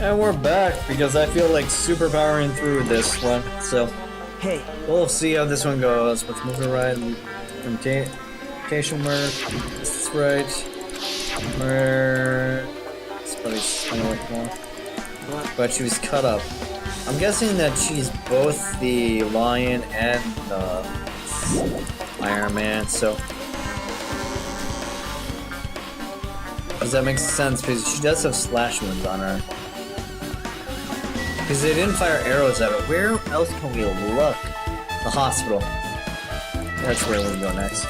And we're back because I feel like superpowering through this one. So, Hey, we'll see how this one goes. Let's move it right. Temptation work. That's right. Where? It's probably somewhat more. But she was cut up. I'm guessing that she's both the Lion and the Iron Man. So, does that make sense? Because she does have slash wounds on her. Because they didn't fire arrows at her. Where else can we look? The hospital. That's where we'll go next.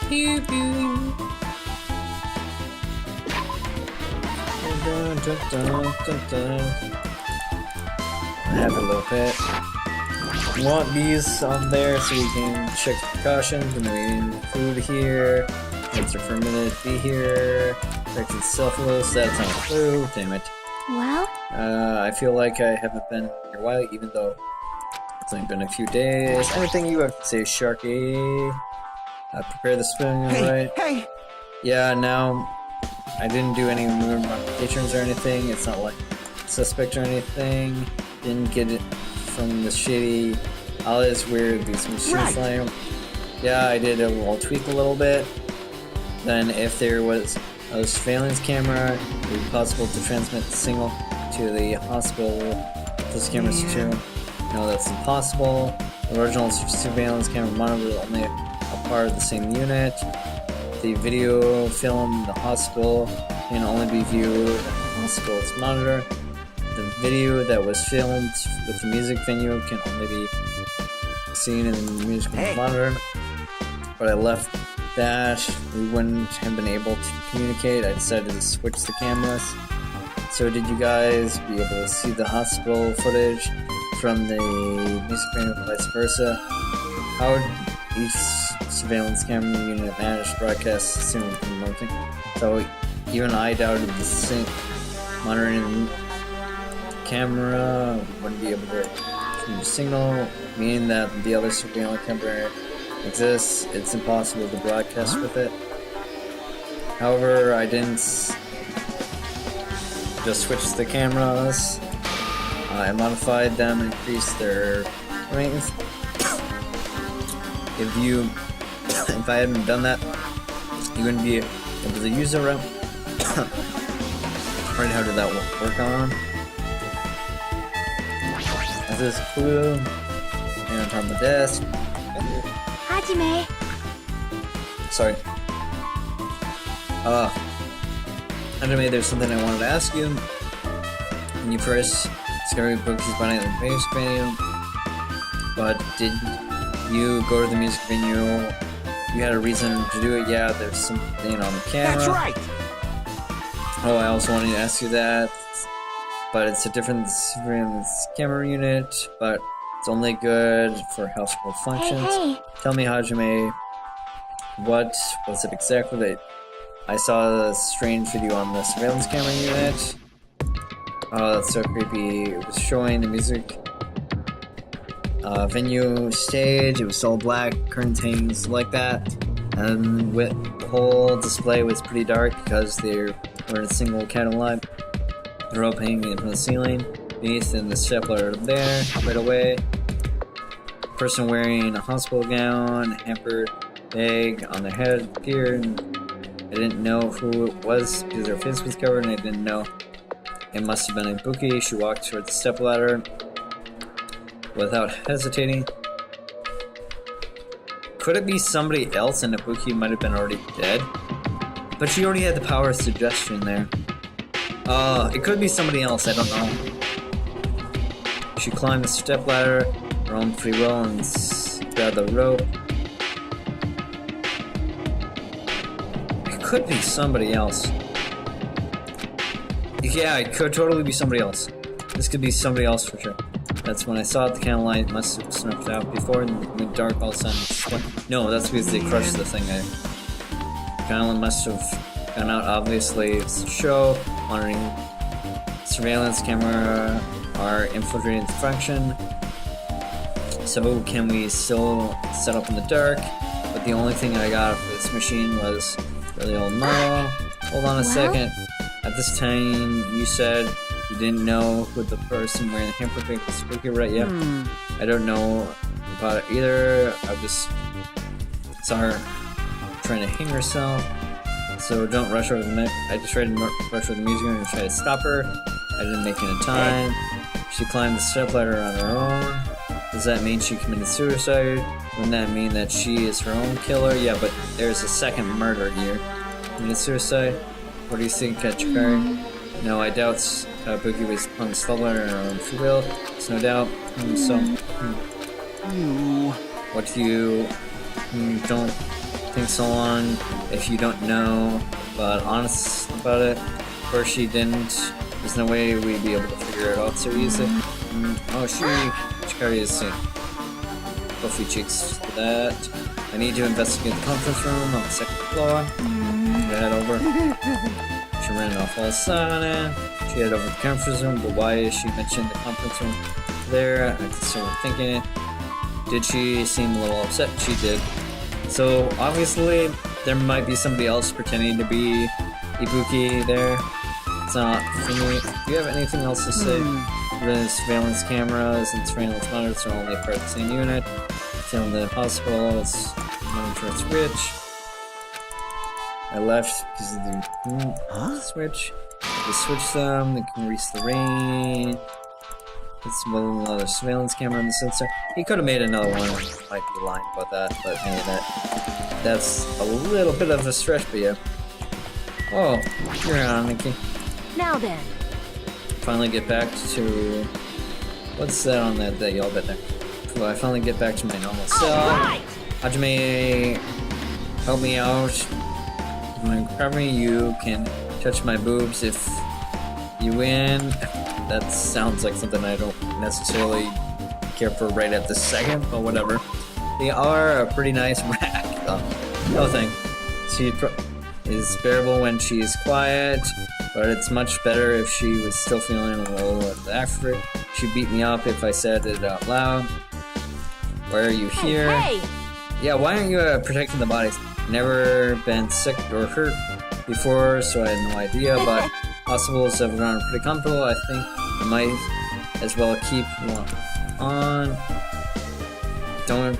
Pew pew. Dun, dun, dun, dun, dun. I have a little pet. We want these on there so we can check the precautions. And then we need food here. Answer for a minute. Be here. Infected syphilis, that's not flu, damn it. Well? I feel like I haven't been here a while, even though it's only been a few days. Anything you have to say, Sharky? Prepare the spoon, right? Hey! Yeah, no. I didn't do any modifications or anything. It's not like suspect or anything. Didn't get it from the shady. All is weird, these machine flame. Yeah, I did a little tweak a little bit. Then if there was a surveillance camera, it would be possible to transmit the signal to the hospital. Those cameras too. No, that's impossible. The original surveillance camera monitor is only a part of the same unit. The video film in the hospital can only be viewed at the hospital's monitor. The video that was filmed with the music venue can only be seen in the music monitor. But I left that we wouldn't have been able to communicate. I decided to switch the cameras. So did you guys be able to see the hospital footage from the music venue and vice versa? How would each surveillance camera unit manage to broadcast the signal from one thing? So even I doubted the sync monitoring camera wouldn't be able to transmit the signal, meaning that the other surveillance camera exists, it's impossible to broadcast with it. However, I didn't just switch the cameras. I modified them and increased their range. If I hadn't done that, you wouldn't be able to use it right. Right, how did that work on? Is this clue? And on top of the desk. Hajime. Sorry. Hajime, there's something I wanted to ask you. When you first discovered Bookie's Bunny at the music venue, but did you go to the music venue? You had a reason to do it. Yeah, there's something on the camera. That's right! Oh, I also wanted to ask you that, but it's a different camera unit, but it's only good for household functions. Hey. Tell me, Hajime, what was it exactly that I saw a strange video on the surveillance camera unit? Oh, that's so creepy. It was showing the music venue stage. It was all black, curtains hanging, stuff like that. And with the whole display was pretty dark because they were in a single candle light. The rope hanging from the ceiling. Beneath and the stapler there, right away. Person wearing a hospital gown, hamper bag on their head appeared. I didn't know who it was because her face was covered, and I didn't know it must have been Ibuki. She walked towards the stepladder without hesitating. Could it be somebody else, and Ibuki might have been already dead? But she already had the power of suggestion there. It could be somebody else, I don't know. She climbed the stepladder, her own free will, and grabbed the rope. It could be somebody else. Yeah, it could totally be somebody else. This could be somebody else for sure. That's when I saw it, the candlelight must have snuffed out before, and it went dark all of a sudden. No, that's because they crushed the thing. The candlelight must have gone out, obviously. It's a show, monitoring surveillance camera are infiltrating the function. So can we still set up in the dark? But the only thing I got for this machine was really old metal. Hold on a second. At this time, you said you didn't know who the person wearing the hamper thing was spooky, right? Yep. I don't know about it either. I just saw her trying to hang herself. So don't rush over the I just tried to rush over the music room and try to stop her. I didn't make it in time. She climbed the stepladder on her own. Does that mean she committed suicide? Wouldn't that mean that she is her own killer? Yeah, but there's a second murder here. Committed suicide? What do you think, Chikari? No, I doubt Boogie was on the stepladder on her own free will. There's no doubt. What do you don't think so long if you don't know, but honest about it? Of course she didn't. There's no way we'd be able to figure it out so easy. Oh, Chikari is sick. Puffy cheeks for that. I need to investigate the conference room on the second floor. Head over. She ran off all of a sudden. She headed over to the conference room, but why is she mentioning the conference room there? I just started thinking it. Did she seem a little upset? She did. So obviously there might be somebody else pretending to be Ibuki there. It's not for me. Do you have anything else to say? The surveillance cameras and surveillance monitors are only part of the same unit. Filmed the hospital, it's monitor switch. I left because of the switch. They switch them, they can reach the rain. It's another surveillance camera on the sensor. He could have made another one. Might be lying about that, but maybe that's a little bit of a stretch, but yeah. Oh, you're on, Nikki. Now then. Finally get back to... What's that on that yellow bit there? Cool, I finally get back to my normal self. Hajime, help me out. When I'm recovering, you can touch my boobs if you win. That sounds like something I don't necessarily care for right at this second, but whatever. They are a pretty nice rack. No thing. She is bearable when she is quiet, but it's much better if she was still feeling a little after it. She'd beat me up if I said it out loud. Why are you here? Hey. Yeah, why aren't you protecting the bodies? Never been sick or hurt before, so I had no idea, but hospitals have gone pretty comfortable. I think I might as well keep on. Don't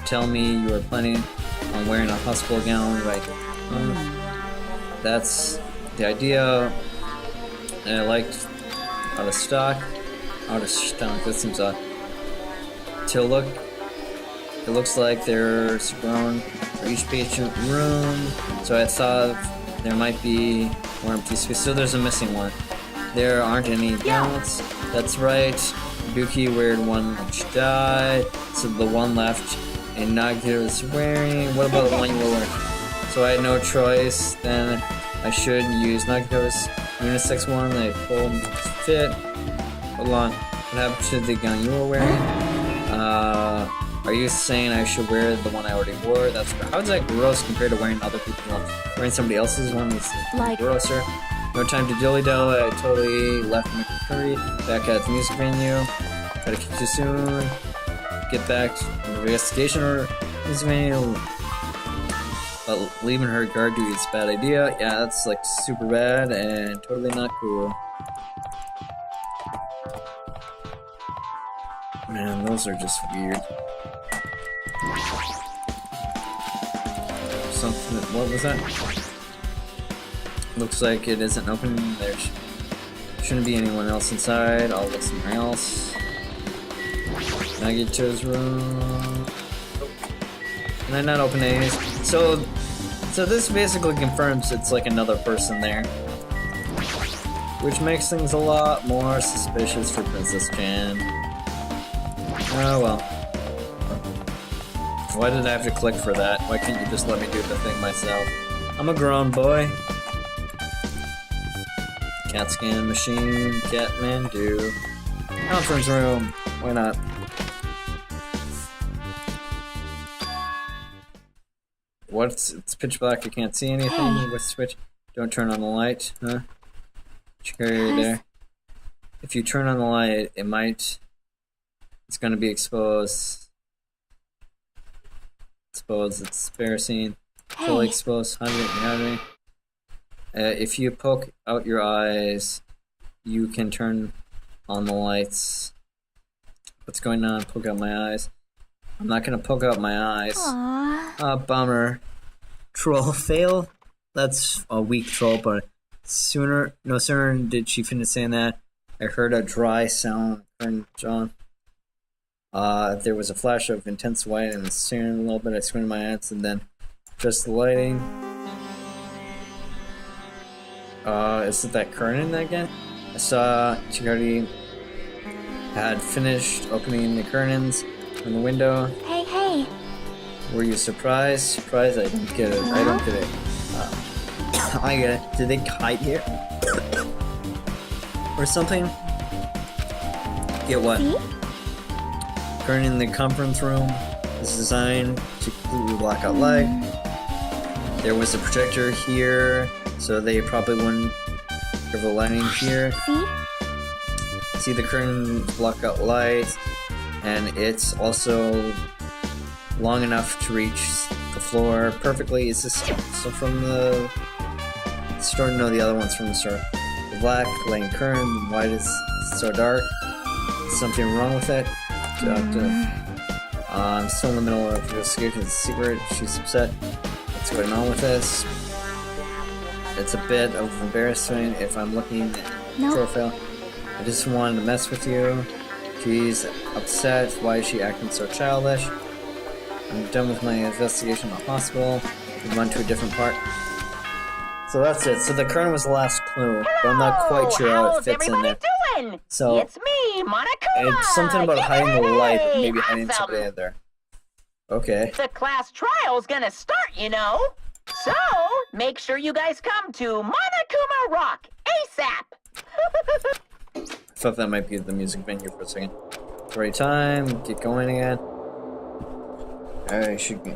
tell me you are planning on wearing a hospital gown, right? That's the idea. And I liked out of stock. Out of stock, that seems odd. It looks like there's grown for each patient room, so I thought there might be more empty space. So there's a missing one. There aren't any gowns. That's right. Buki weared one when she died, so the one left and Nagita was wearing. What about the one you were wearing? So I had no choice. Then I should use Nagita's unisex one. They pulled fit. Hold on. What happened to the gown you were wearing? Are you saying I should wear the one I already wore? That's how is that gross compared to wearing other people's one? Wearing somebody else's one is like grosser. No time to dilly-dally. I totally left McCurry back at the music venue. Gotta catch you soon. Get back to the investigation or music venue. But leaving her guard duty is a bad idea. Yeah, that's like super bad and totally not cool. Man, those are just weird. Something. What was that? Looks like it isn't open. There shouldn't be anyone else inside. I'll look somewhere else. Can I get to his room? Can I not open these? So this basically confirms it's like another person there, which makes things a lot more suspicious for Princess Jan. Oh well. Why did I have to click for that? Why can't you just let me do the thing myself? I'm a grown boy. Cat scan machine, Catmandu. Conference room. Why not? It's pitch black, you can't see anything. What's the switch? Don't turn on the light, huh? Carry there. If you turn on the light, it's gonna be exposed. It's embarrassing. Fully exposed. 100. If you poke out your eyes, you can turn on the lights. What's going on? Poke out my eyes. I'm not gonna poke out my eyes. Aww. Bummer. Troll fail? That's a weak troll, but no sooner did she finish saying that, I heard a dry sound turn John. There was a flash of intense white and staring a little bit. I squinted my eyes and then just the lighting. Is it that curtain again? I saw Chikari had finished opening the curtains in the window. Hey, hey. Were you surprised? Surprised? I don't get it. I don't get it. I get it. Did they hide here? Or something? Get what? See? Curtain in the conference room is designed to completely block out light. There was a projector here, so they probably wouldn't have the lighting here. See the curtain block out light, and it's also long enough to reach the floor perfectly. Is this so from the store? No, the other one's from the store. The black lighting curtain, why is it so dark? Is something wrong with it? I'm still in the middle of investigation. It's a secret. She's upset. What's going on with this? It's a bit of embarrassing if I'm looking at the profile. I just wanted to mess with you. She's upset. Why is she acting so childish? I'm done with my investigation in the hospital. Move on to a different part. So that's it. So the curtain was the last clue, but I'm not quite sure how it fits in there. Doing? So it's me, Monokuma. it's something about hiding the light, maybe Awesome. hiding somebody in there. Okay. The class trial's gonna start, you know. So make sure you guys come to Monokuma Rock ASAP. I thought that might be the music venue for a second. Right time, get going again. I should be.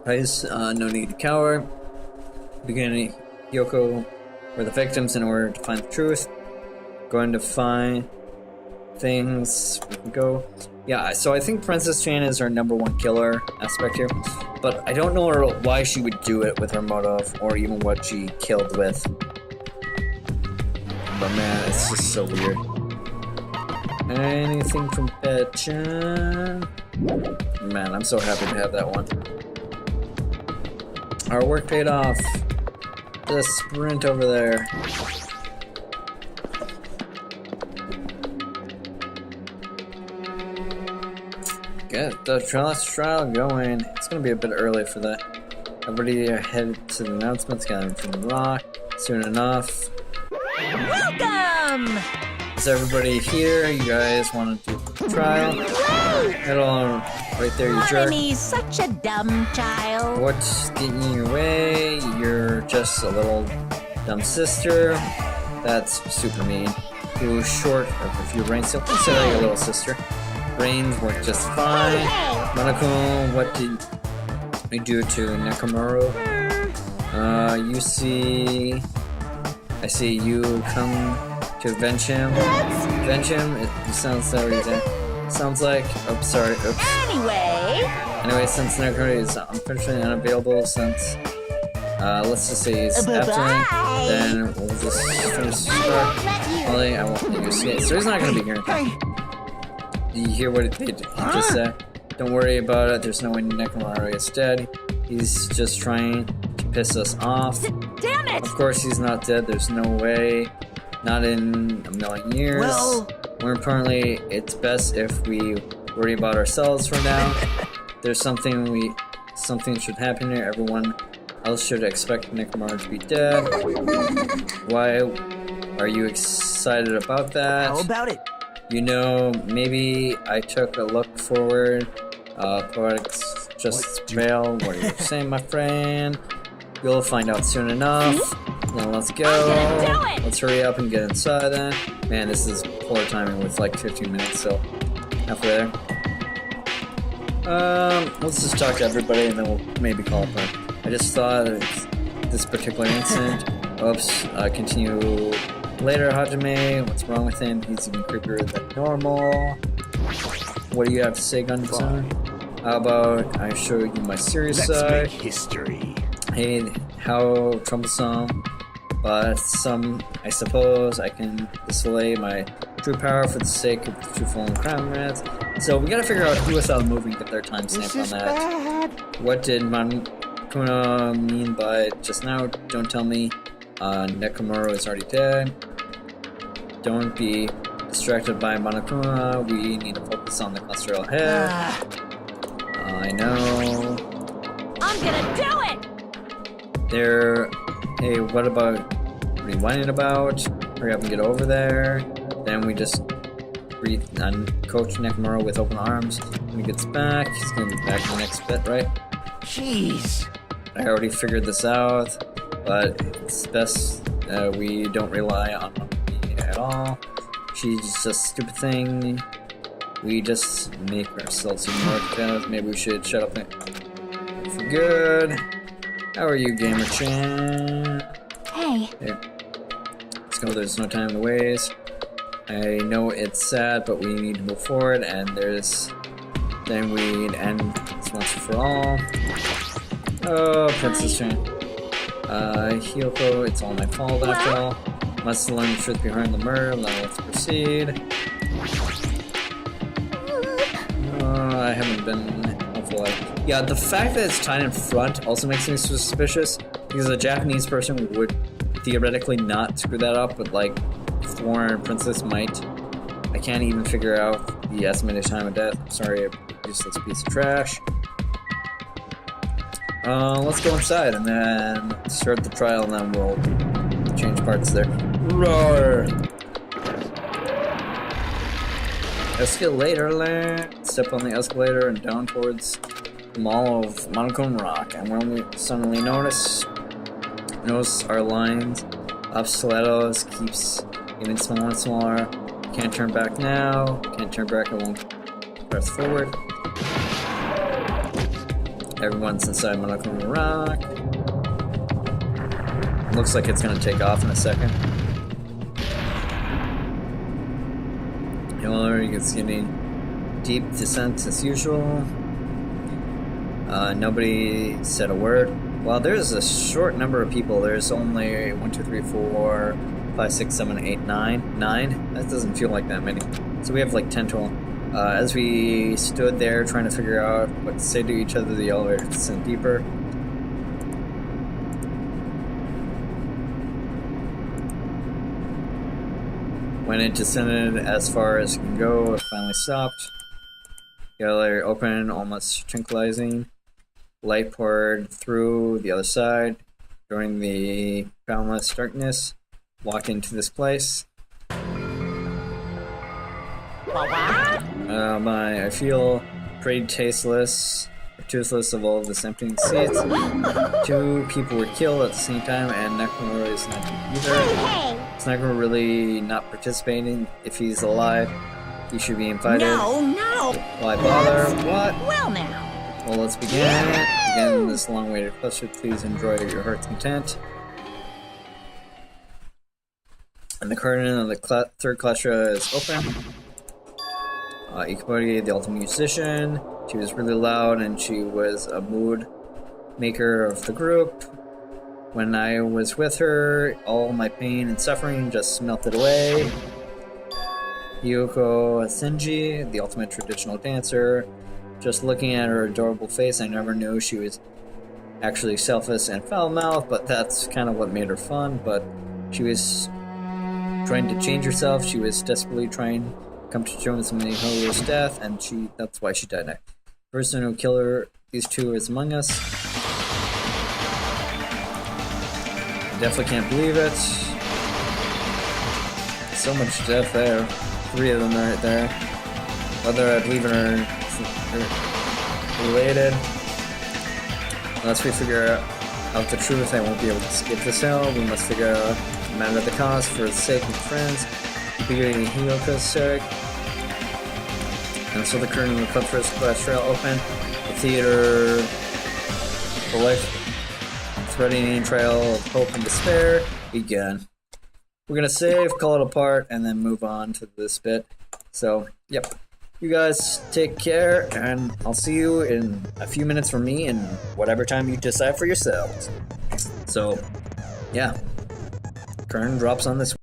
Guys, no need to cower. Beginning Yoko were the victims in order to find the truth. Going to find things. We can go. Yeah, so I think Princess Chan is our #1 killer aspect here. But I don't know why she would do it with her motive, or even what she killed with. But man, it's just so weird. Anything from Pet-chan? Man, I'm so happy to have that one. Our work paid off. The sprint over there. Get the trial going. It's gonna be a bit early for that. Everybody head to the announcements, gathering from the rock. Soon enough. Welcome! Is everybody here? You guys want to do the trial? Head on right there, you jerk. Harmony's such a dumb child. What's getting in your way? You're just a little dumb sister. That's super mean. Who's short of a few brains? So say like your little sister. Brains work just fine. Monokuma, what did you do to Nekomaru? You see... I see you come to avenge him. Avenge him? It sounds so easy. Sounds like... Oh, sorry. Oops. Anyway, since Nekomaru is unfortunately unavailable since... let's just say he's absent, then we'll just finish the start. Only I won't let you see it. So he's not gonna be here. Do you hear what he just said? Don't worry about it. There's no way Nekomaru is dead. He's just trying to piss us off. Damn it! Of course he's not dead. There's no way. Not in a million years. Well... More importantly, it's best if we worry about ourselves for now. There's something should happen here. Everyone else should expect Nekomaru to be dead. Why are you excited about that? How about it? You know, maybe I took a look forward. Poetics just fail. What are you saying, my friend? You'll find out soon enough. Then let's go. Let's hurry up and get inside then. Man, this is poor timing with like 15 minutes, so halfway there. Let's just talk to everybody and then we'll maybe call it back. I just thought of this particular incident. Oops, continue later, Hajime. What's wrong with him? He's even creepier than normal. What do you have to say, Gun-san? How about I show you my serious side? Let's make history. Hey, how troublesome. but I suppose I can display my true power for the sake of the two fallen crown rats. So we gotta figure out who saw the movie and get their timestamp on that. Bad. What did Monokuma mean by just now? Don't tell me. Nekomura is already dead. Don't be distracted by Monokuma. We need to focus on the cluster ahead. I know. I'm gonna do it! There. Hey, what are you whining about? Hurry up and get over there. Then we just breathe on Coach Nekomura with open arms. When he gets back, he's gonna be back in the next bit, right? Jeez. I already figured this out, but it's best we don't rely on me at all. She's just a stupid thing. We just make ourselves more. Maybe we should shut up for good. How are you, Gamer-chan? Hey. Here. Let's go, there's no time to waste. I know it's sad, but we need to move forward, and then we'd end this once and for all. Oh, Princess Chan. Hiyoko, it's all my fault after all. Must learn the truth behind the murder, now let's proceed. I haven't been helpful. Yeah, the fact that it's tied in front also makes me suspicious, because a Japanese person would theoretically not screw that up, but like, foreign princess might. I can't even figure out the estimated time of death. I'm sorry, a useless piece of trash. Let's go inside and then start the trial, and then we'll change parts there. Roar! Escalator land. Step on the escalator and down towards the mall of Monokuma Rock. And when we suddenly notice our lines of stilettos keeps getting smaller and smaller. Can't turn back now. Can't turn back. I won't press forward. Everyone's inside Monokuma Rock. Looks like it's gonna take off in a second. Hillary gets getting deep descent as usual. Nobody said a word. Well, there's a short number of people. There's only 1, 2, 3, 4, 5, 6, 7, 8, 9. 9? That doesn't feel like that many. So we have like 10 total. As we stood there trying to figure out what to say to each other, the elevator descended deeper. When it descended as far as it can go, it finally stopped. The elevator opened, almost tranquilizing. Light poured through the other side. During the boundless darkness, walked into this place. I feel pretty tasteless, toothless of all of this empty seats. 2 people were killed at the same time, and Nakamura is not either. It's not really not participating. If he's alive, he should be invited. No! Why bother? What? Well now. Well, let's begin. Begin this long-awaited cluster. Please enjoy your heart's content. And the curtain of the third cluster is open. Ikebori, the ultimate musician. She was really loud, and she was a mood maker of the group. When I was with her, all my pain and suffering just melted away. Hiyoko Senji, the ultimate traditional dancer. Just looking at her adorable face, I never knew she was actually selfish and foul-mouthed, but that's kind of what made her fun. But she was trying to change herself. She was desperately trying to come to terms with Mihoyo's death, and that's why she died. The person who killed these 2 is among us. I definitely can't believe it. So much death there. 3 of them right there. Whether I believe in her related. Unless we figure out the truth, I won't be able to skip this hill. We must figure out the matter of the cause for the sake of friends. Beginning Hiyoko's sake. And so the curtain of the club first class trail open. The theater, the life-threatening trail of hope and despair began. We're gonna save, call it apart, and then move on to this bit. So, yep. You guys take care, and I'll see you in a few minutes from me in whatever time you decide for yourselves. So, yeah. Turn drops on this